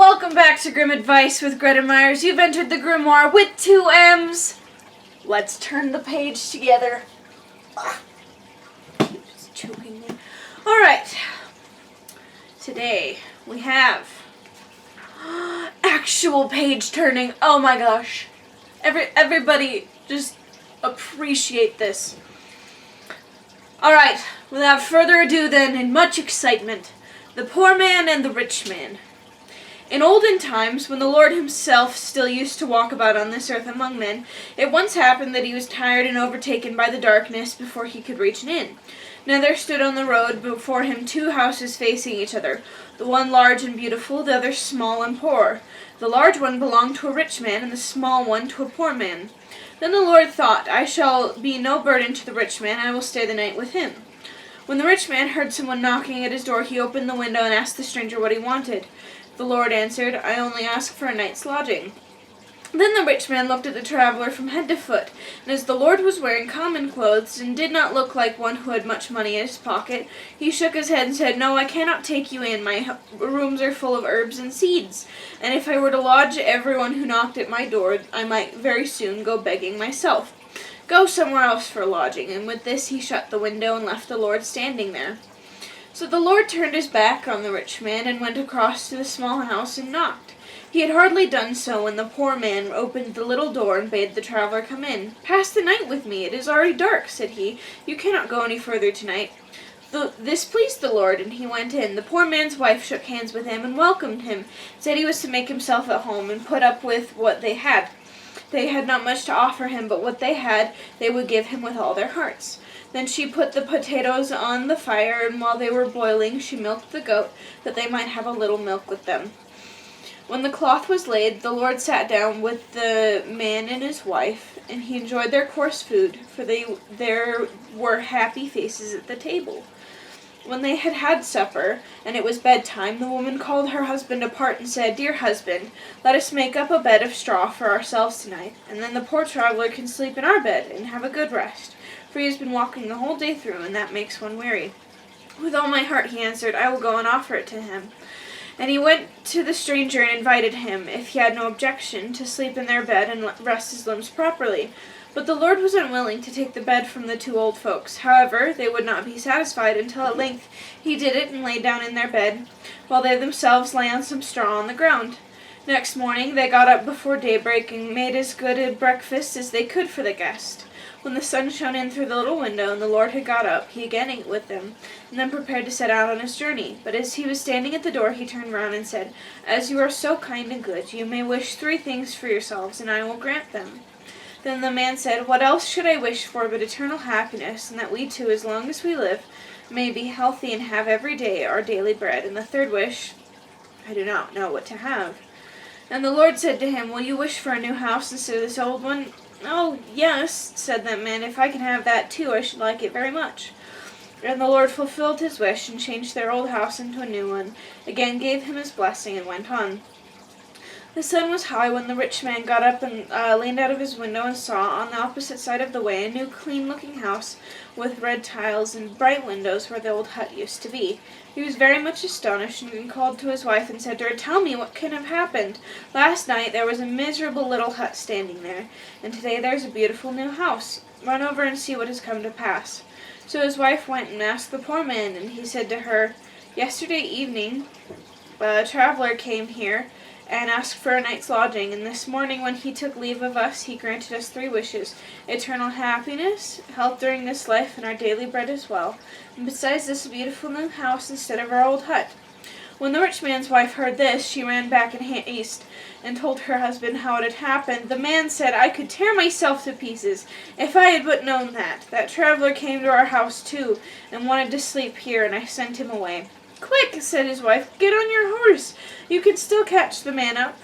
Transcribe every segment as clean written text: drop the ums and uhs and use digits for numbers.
Welcome back to Grim Advice with Gretta Myers. You've entered the grimoire with 2 M's. Let's turn the page together. It's choking me. Alright. Today we have actual page turning. Oh my gosh. Everybody just appreciate this. Alright, without further ado then, in much excitement, the poor man and the rich man. In olden times, when the Lord himself still used to walk about on this earth among men, it once happened that he was tired and overtaken by the darkness before he could reach an inn. Now there stood on the road before him 2 houses facing each other, the one large and beautiful, the other small and poor. The large one belonged to a rich man, and the small one to a poor man. Then the Lord thought, I shall be no burden to the rich man, I will stay the night with him. When the rich man heard someone knocking at his door, he opened the window and asked the stranger what he wanted. The Lord answered, I only ask for a night's lodging. Then the rich man looked at the traveler from head to foot, and as the Lord was wearing common clothes, and did not look like one who had much money in his pocket, he shook his head and said, No, I cannot take you in. My rooms are full of herbs and seeds, and if I were to lodge everyone who knocked at my door, I might very soon go begging myself. Go somewhere else for lodging. And with this he shut the window and left the Lord standing there. So the Lord turned his back on the rich man and went across to the small house and knocked. He had hardly done so when the poor man opened the little door and bade the traveler come in. Pass the night with me. It is already dark, said he. You cannot go any further tonight. This pleased the Lord, and he went in. The poor man's wife shook hands with him and welcomed him, said he was to make himself at home and put up with what they had. They had not much to offer him, but what they had they would give him with all their hearts. Then she put the potatoes on the fire, and while they were boiling, she milked the goat, that they might have a little milk with them. When the cloth was laid, the Lord sat down with the man and his wife, and he enjoyed their coarse food, for there were happy faces at the table. When they had had supper, and it was bedtime, the woman called her husband apart and said, Dear husband, let us make up a bed of straw for ourselves tonight, and then the poor traveler can sleep in our bed and have a good rest, for he has been walking the whole day through, and that makes one weary. With all my heart, he answered, I will go and offer it to him. And he went to the stranger and invited him, if he had no objection, to sleep in their bed and rest his limbs properly. But the Lord was unwilling to take the bed from the 2 old folks. However, they would not be satisfied until at length he did it and lay down in their bed, while they themselves lay on some straw on the ground. Next morning they got up before daybreak and made as good a breakfast as they could for the guest. When the sun shone in through the little window and the Lord had got up, he again ate with them, and then prepared to set out on his journey. But as he was standing at the door, he turned round and said, As you are so kind and good, you may wish 3 things for yourselves, and I will grant them. Then the man said, What else should I wish for but eternal happiness, and that we 2, as long as we live, may be healthy and have every day our daily bread? And the 3rd wish, I do not know what to have. And the Lord said to him, Will you wish for a new house instead of this old one? Oh, yes, said that man, if I can have that too, I should like it very much. And the Lord fulfilled his wish and changed their old house into a new one, again gave him his blessing, and went on. The sun was high when the rich man got up and leaned out of his window and saw, on the opposite side of the way, a new clean-looking house with red tiles and bright windows where the old hut used to be. He was very much astonished and called to his wife and said to her, Tell me, what can have happened? Last night there was a miserable little hut standing there, and today there is a beautiful new house. Run over and see what has come to pass. So his wife went and asked the poor man, and he said to her, Yesterday evening a traveler came here and asked for a night's lodging, and this morning when he took leave of us, he granted us 3 wishes, eternal happiness, health during this life, and our daily bread as well, and besides this, a beautiful new house instead of our old hut. When the rich man's wife heard this, she ran back in haste and told her husband how it had happened. The man said, I could tear myself to pieces if I had but known that. That traveler came to our house too, and wanted to sleep here, and I sent him away. Quick, said his wife, get on your horse. You can still catch the man up,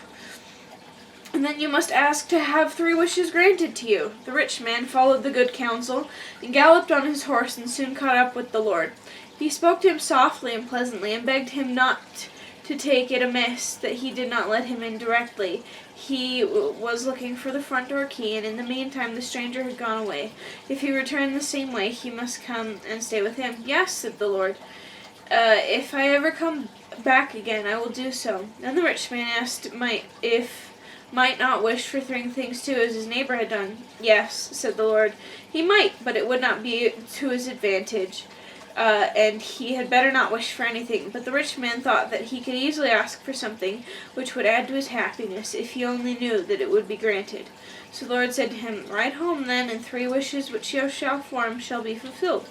and then you must ask to have 3 wishes granted to you. The rich man followed the good counsel, and galloped on his horse, and soon caught up with the Lord. He spoke to him softly and pleasantly, and begged him not to take it amiss that he did not let him in directly. He was looking for the front door key, and in the meantime the stranger had gone away. If he returned the same way, he must come and stay with him. Yes, said the Lord. If I ever come back again, I will do so." Then the rich man asked might not wish for three things too, as his neighbor had done. "Yes," said the Lord, "he might, but it would not be to his advantage, and he had better not wish for anything." But the rich man thought that he could easily ask for something which would add to his happiness, if he only knew that it would be granted. So the Lord said to him, "Ride home then, and 3 wishes which you shall form shall be fulfilled."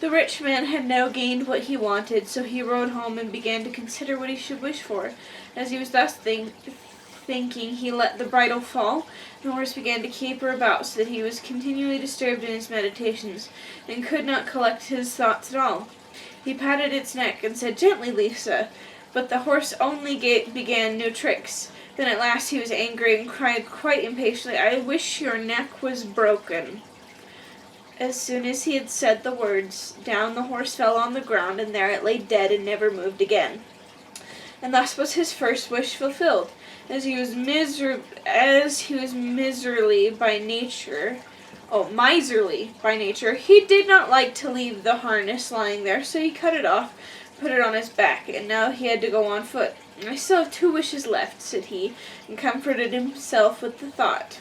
The rich man had now gained what he wanted, so he rode home and began to consider what he should wish for. As he was thus thinking, he let the bridle fall, and the horse began to caper about, so that he was continually disturbed in his meditations, and could not collect his thoughts at all. He patted its neck, and said, "Gently, Lisa," but the horse only began new tricks. Then at last he was angry, and cried quite impatiently, "I wish your neck was broken." As soon as he had said the words, down the horse fell on the ground, and there it lay dead and never moved again. And thus was his first wish fulfilled. As he was miserly by nature, he did not like to leave the harness lying there, so he cut it off, put it on his back, and now he had to go on foot. "I still have 2 wishes left," said he, and comforted himself with the thought.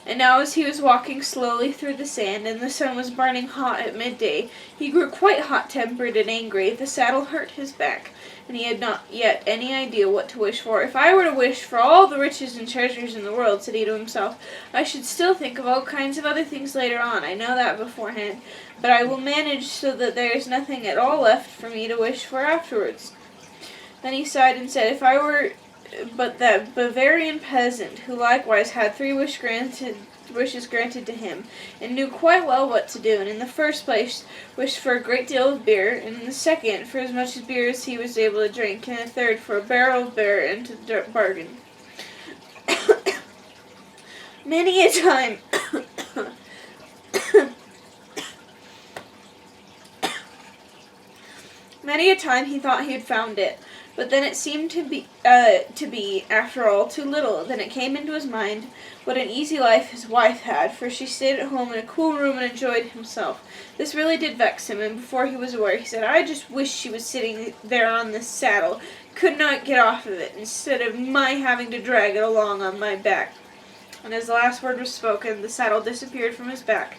And now as he was walking slowly through the sand, and the sun was burning hot at midday, he grew quite hot-tempered and angry. The saddle hurt his back, and he had not yet any idea what to wish for. "If I were to wish for all the riches and treasures in the world," said he to himself, "I should still think of all kinds of other things later on. I know that beforehand, but I will manage so that there is nothing at all left for me to wish for afterwards." Then he sighed and said, "If I were but that Bavarian peasant, who likewise had 3 wishes granted to him, and knew quite well what to do, and in the first place wished for a great deal of beer, and in the second for as much beer as he was able to drink, and in the third for a barrel of beer into the bargain." Many a time he thought he had found it, but then it seemed to be, after all, too little. Then it came into his mind what an easy life his wife had, for she stayed at home in a cool room and enjoyed himself. This really did vex him, and before he was aware, he said, "I just wish she was sitting there on this saddle, could not get off of it, instead of my having to drag it along on my back." And as the last word was spoken, the saddle disappeared from his back,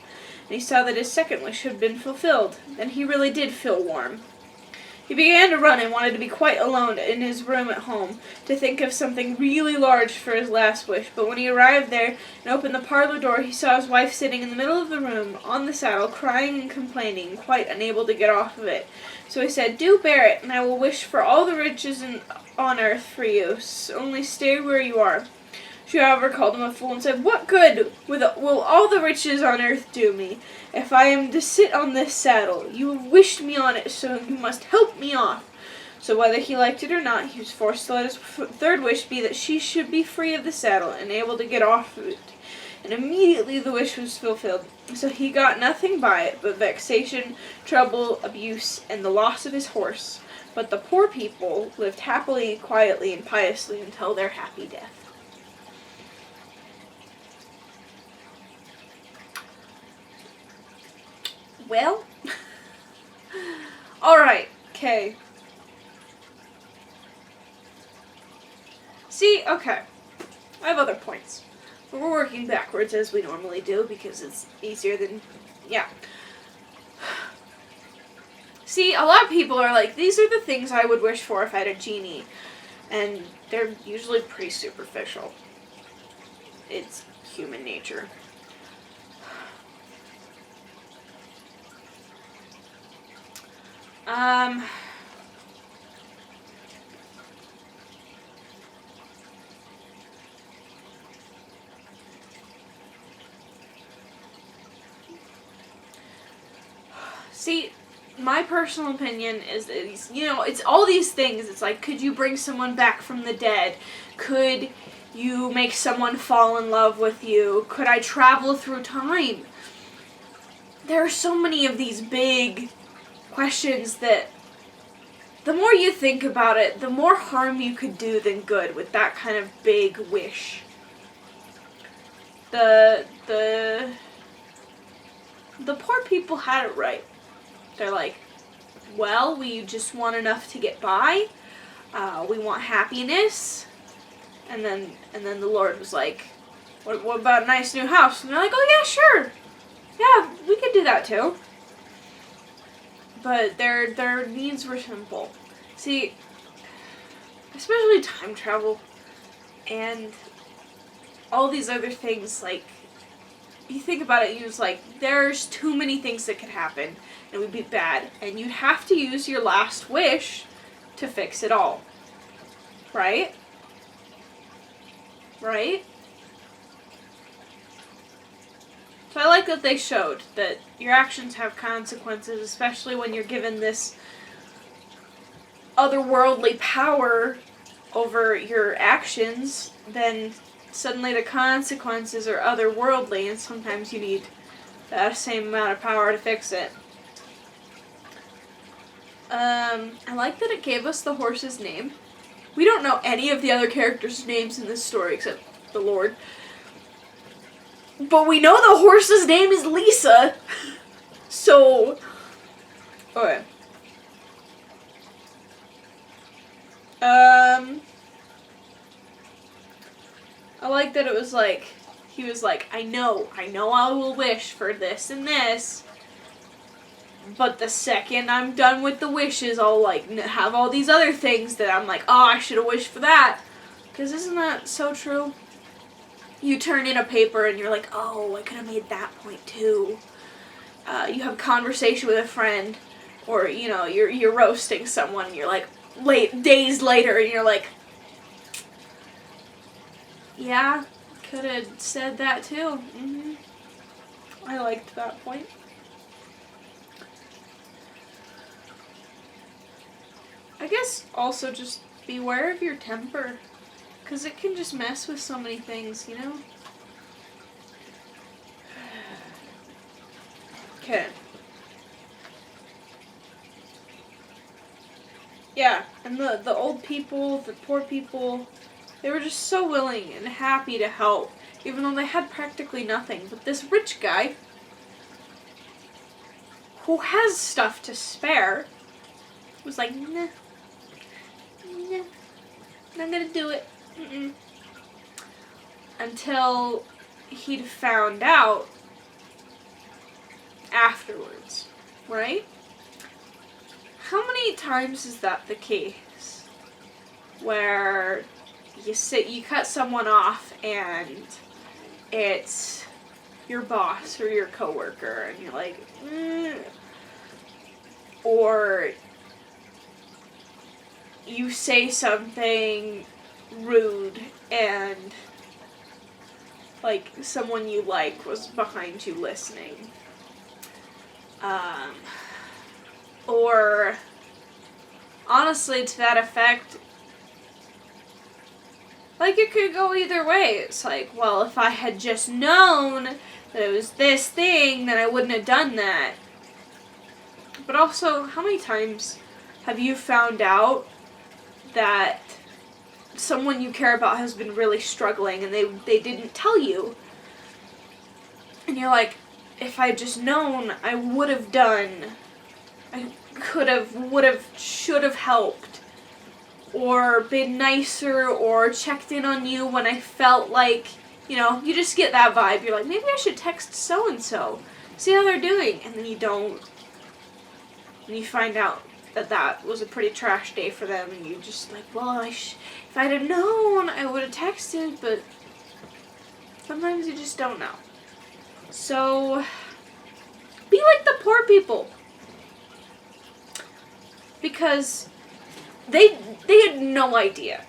and he saw that his second wish had been fulfilled. Then he really did feel warm. He began to run and wanted to be quite alone in his room at home, to think of something really large for his last wish. But when he arrived there and opened the parlor door, he saw his wife sitting in the middle of the room, on the saddle, crying and complaining, quite unable to get off of it. So he said, "Do bear it, and I will wish for all the riches on earth for you. Only stay where you are." She, however, called him a fool and said, "What good will all the riches on earth do me, if I am to sit on this saddle? You have wished me on it, so you must help me off." So whether he liked it or not, he was forced to let his third wish be that she should be free of the saddle and able to get off of it. And immediately the wish was fulfilled. So he got nothing by it but vexation, trouble, abuse, and the loss of his horse. But the poor people lived happily, quietly, and piously until their happy death. Well, alright, okay. See, okay, I have other points. But we're working backwards as we normally do because it's easier than, yeah. See, a lot of people are like, these are the things I would wish for if I had a genie. And they're usually pretty superficial. It's human nature. See, my personal opinion is that, it's all these things. It's like, could you bring someone back from the dead? Could you make someone fall in love with you? Could I travel through time? There are so many of these big questions that the more you think about it, the more harm you could do than good with that kind of big wish. The poor people had it right. They're like, well, we just want enough to get by. We want happiness. And then the Lord was like, what about a nice new house? And they're like, oh yeah, sure. Yeah, we could do that too. But their needs were simple. See, especially time travel and all these other things, like, you think about it, you're just like, there's too many things that could happen, and it would be bad, and you'd have to use your last wish to fix it all. Right? Right? So I like that they showed that your actions have consequences, especially when you're given this otherworldly power over your actions, then suddenly the consequences are otherworldly, and sometimes you need that same amount of power to fix it. I like that it gave us the horse's name. We don't know any of the other characters' names in this story except the Lord. But we know the horse's name is Lisa. So, okay. I like that it was like, he was like, I know I will wish for this and this, but the second I'm done with the wishes, I'll like have all these other things that I'm like, oh, I should have wished for that. Because isn't that so true? You turn in a paper and you're like, oh, I could have made that point too. You have a conversation with a friend, or, you know, you're roasting someone and you're like, days later, and you're like, yeah, could have said that too. Mm-hmm. I liked that point. I guess also just beware of your temper, because it can just mess with so many things, you know? Okay. Yeah, and the old people, the poor people, they were just so willing and happy to help, even though they had practically nothing. But this rich guy, who has stuff to spare, was like, nah, not gonna do it. Mm-mm. Until he'd found out afterwards, right? How many times is that the case? Where you cut someone off and it's your boss or your coworker and you're like, or you say something rude and like someone you like was behind you listening. Or honestly, to that effect, like, it could go either way. It's like, well, if I had just known that it was this thing, then I wouldn't have done that. But also, how many times have you found out that someone you care about has been really struggling and they didn't tell you? And you're like, if I had just known, I would have done. I could have, would have, should have helped. Or been nicer, or checked in on you when I felt like, you know, you just get that vibe. You're like, maybe I should text so-and-so, see how they're doing. And then you don't. And you find out that that was a pretty trash day for them, and you just like, well, if I'd have known, I would have texted, but sometimes you just don't know. So, be like the poor people. Because they had no idea.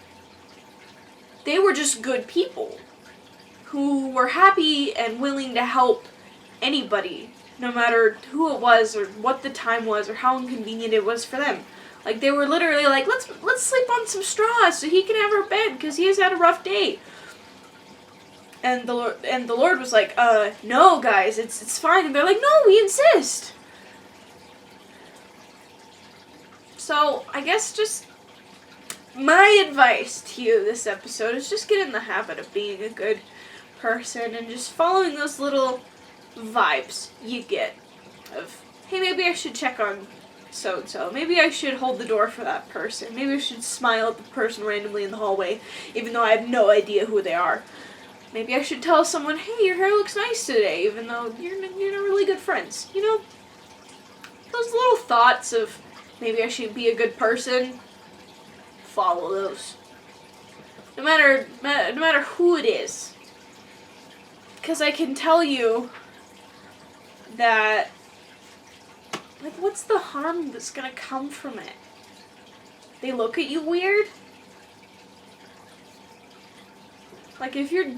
They were just good people who were happy and willing to help anybody, no matter who it was or what the time was or how inconvenient it was for them. Like, they were literally like, let's sleep on some straw so he can have our bed because he has had a rough day. And the Lord was like, no, guys, it's fine. And they're like, no, we insist. So, I guess just my advice to you this episode is just get in the habit of being a good person and just following those little vibes you get of, hey, maybe I should check on so-and-so. Maybe I should hold the door for that person. Maybe I should smile at the person randomly in the hallway, even though I have no idea who they are. Maybe I should tell someone, hey, your hair looks nice today, even though you're not really good friends. You know, those little thoughts of maybe I should be a good person, follow those. No matter who it is. Because I can tell you that, like, what's the harm that's gonna come from it? They look at you weird? Like, if you're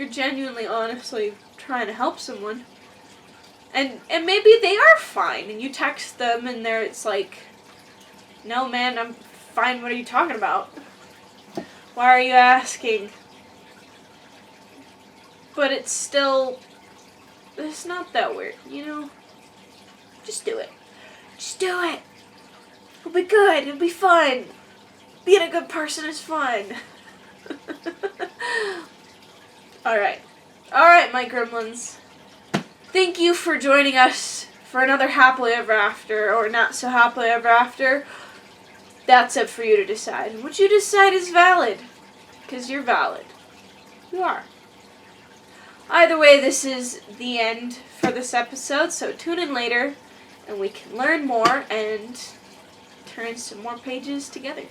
genuinely, honestly trying to help someone, and maybe they are fine, and you text them, and it's like, no, man, I'm fine, what are you talking about? Why are you asking? But it's not that weird, you know? Just do it. Just do it. It'll be good. It'll be fun. Being a good person is fun. Alright, my gremlins. Thank you for joining us for another happily ever after, or not so happily ever after. That's up for you to decide. And what you decide is valid. Because you're valid. You are. Either way, this is the end for this episode, so tune in later, and we can learn more and turn some more pages together.